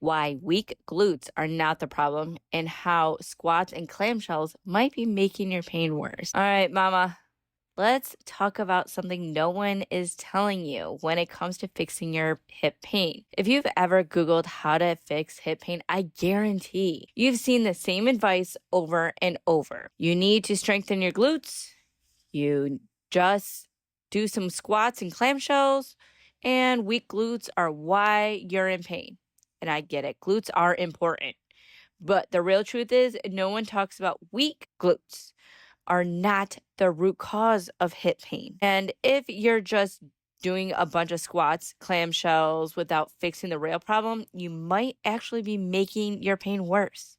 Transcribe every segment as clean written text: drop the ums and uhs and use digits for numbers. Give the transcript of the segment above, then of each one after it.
why weak glutes are not the problem, and how squats and clamshells might be making your pain worse. All right, mama, let's talk about something no one is telling you when it comes to fixing your hip pain. If you've ever Googled how to fix hip pain, I guarantee you've seen the same advice over and over. You need to strengthen your glutes. You just do some squats and clamshells, and weak glutes are why you're in pain. And I get it. Glutes are important. But the real truth is no one talks about weak glutes are not the root cause of hip pain. And if you're just doing a bunch of squats, clamshells without fixing the real problem, you might actually be making your pain worse.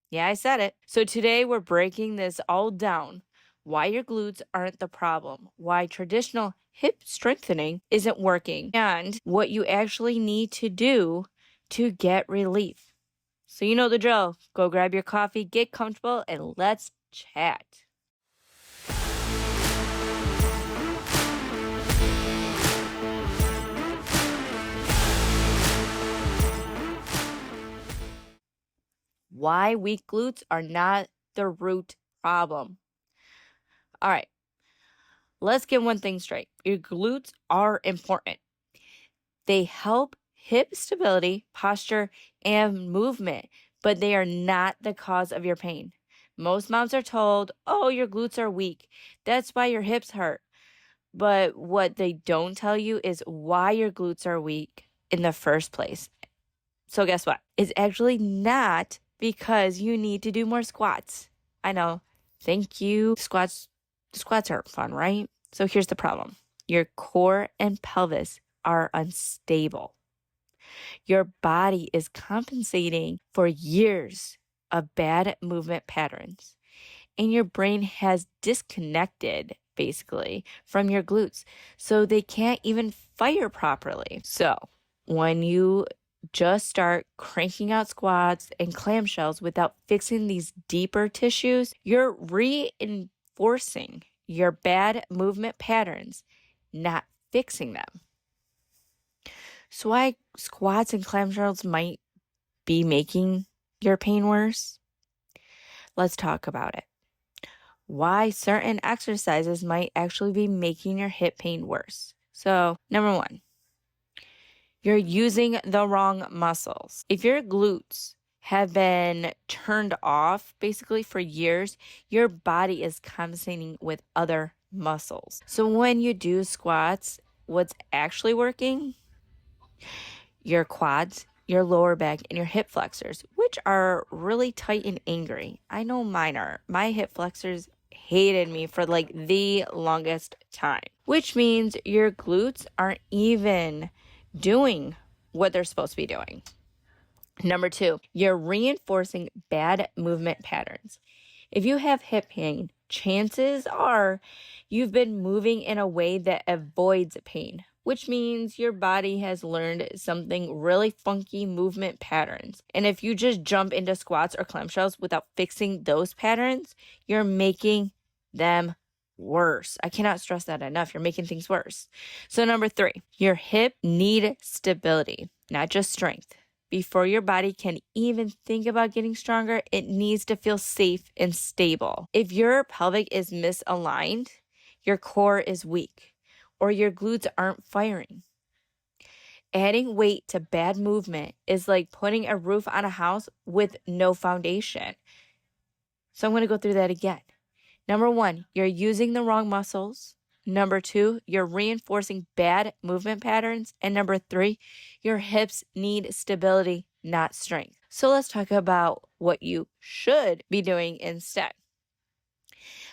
Yeah, I said it. So today we're breaking this all down. Why your glutes aren't the problem, why traditional hip strengthening isn't working, and what you actually need to do to get relief. So you know the drill. Go grab your coffee, get comfortable, and let's chat. Why weak glutes are not the root problem. All right, let's get one thing straight. Your glutes are important. They help hip stability, posture, and movement, but they are not the cause of your pain. Most moms are told, oh, your glutes are weak. That's why your hips hurt. But what they don't tell you is why your glutes are weak in the first place. So guess what? It's actually not because you need to do more squats. I know. Thank you. Squats aren't fun, right? So here's the problem. Your core and pelvis are unstable. Your body is compensating for years of bad movement patterns, and your brain has disconnected basically from your glutes, so they can't even fire properly. So when you just start cranking out squats and clamshells without fixing these deeper tissues, you're reinforcing your bad movement patterns, not fixing them. So why squats and clamshells might be making your pain worse? Let's talk about it. Why certain exercises might actually be making your hip pain worse. So, number one, you're using the wrong muscles. If your glutes have been turned off basically for years, your body is compensating with other muscles. So when you do squats, what's actually working? Your quads, your lower back, and your hip flexors, which are really tight and angry. I know mine are. My hip flexors hated me for like the longest time, which means your glutes aren't even doing what they're supposed to be doing. Number two, you're reinforcing bad movement patterns. If you have hip pain, chances are you've been moving in a way that avoids pain, which means your body has learned something really funky movement patterns. And if you just jump into squats or clamshells without fixing those patterns, you're making them worse. I cannot stress that enough. You're making things worse. So number three, your hip need stability, not just strength. Before your body can even think about getting stronger, it needs to feel safe and stable. If your pelvic is misaligned, your core is weak, or your glutes aren't firing. Adding weight to bad movement is like putting a roof on a house with no foundation. So I'm going to go through that again. Number one, you're using the wrong muscles. Number two, you're reinforcing bad movement patterns. And number three, your hips need stability, not strength. So let's talk about what you should be doing instead.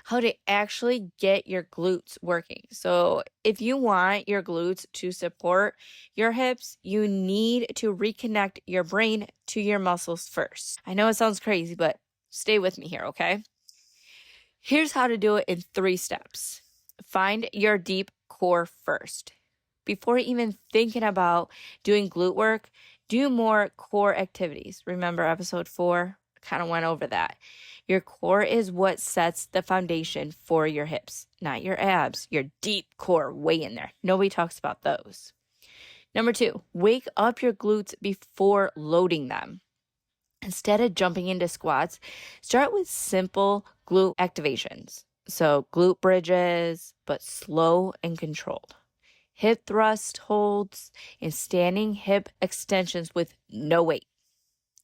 How to actually get your glutes working. So if you want your glutes to support your hips, you need to reconnect your brain to your muscles first. I know it sounds crazy, but stay with me here, okay? Here's how to do it in 3 steps. Find your deep core first. Before even thinking about doing glute work, do more core activities. Remember episode 4? Kind of went over that. Your core is what sets the foundation for your hips, not your abs, your deep core way in there. Nobody talks about those. Number 2, wake up your glutes before loading them. Instead of jumping into squats, start with simple glute activations. So glute bridges, but slow and controlled. Hip thrust holds and standing hip extensions with no weight.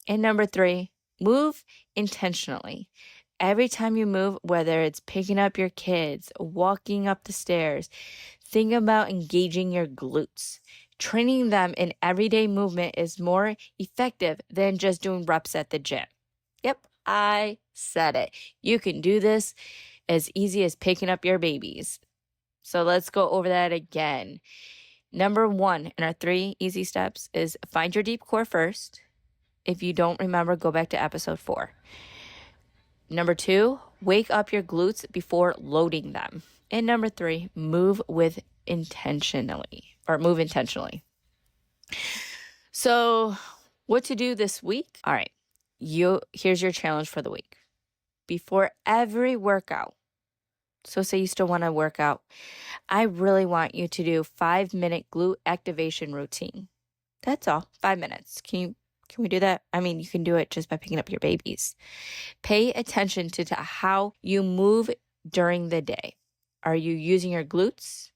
And number 3, move intentionally. Every time you move, whether it's picking up your kids, walking up the stairs, think about engaging your glutes. Training them in everyday movement is more effective than just doing reps at the gym. Yep, I said it. You can do this as easy as picking up your babies. So let's go over that again. Number 1 in our 3 easy steps is find your deep core first. If you don't remember, go back to episode 4. Number 2, wake up your glutes before loading them. And number 3, move intentionally. So what to do this week? All right, here's your challenge for the week. Before every workout, so say you still want to work out, I really want you to do 5-minute glute activation routine. That's all, 5 minutes. Can we do that? I mean, you can do it just by picking up your babies. Pay attention to how you move during the day. Are you using your glutes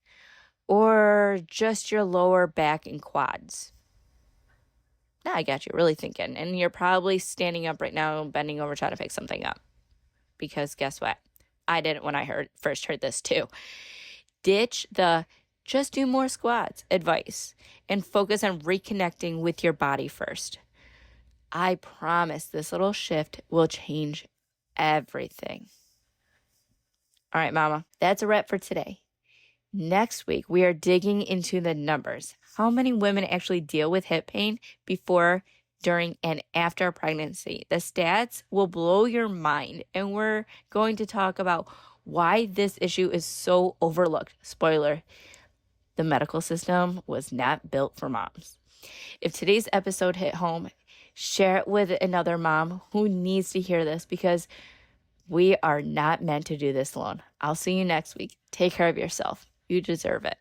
or just your lower back and quads? Now I got you really thinking. And you're probably standing up right now, bending over, trying to pick something up. Because guess what? I did it when I first heard this too. Ditch the just do more squats advice and focus on reconnecting with your body first. I promise this little shift will change everything. All right, Mama, that's a wrap for today. Next week, we are digging into the numbers. How many women actually deal with hip pain before, during, and after pregnancy? The stats will blow your mind, and we're going to talk about why this issue is so overlooked. Spoiler, the medical system was not built for moms. If today's episode hit home, share it with another mom who needs to hear this because we are not meant to do this alone. I'll see you next week. Take care of yourself. You deserve it.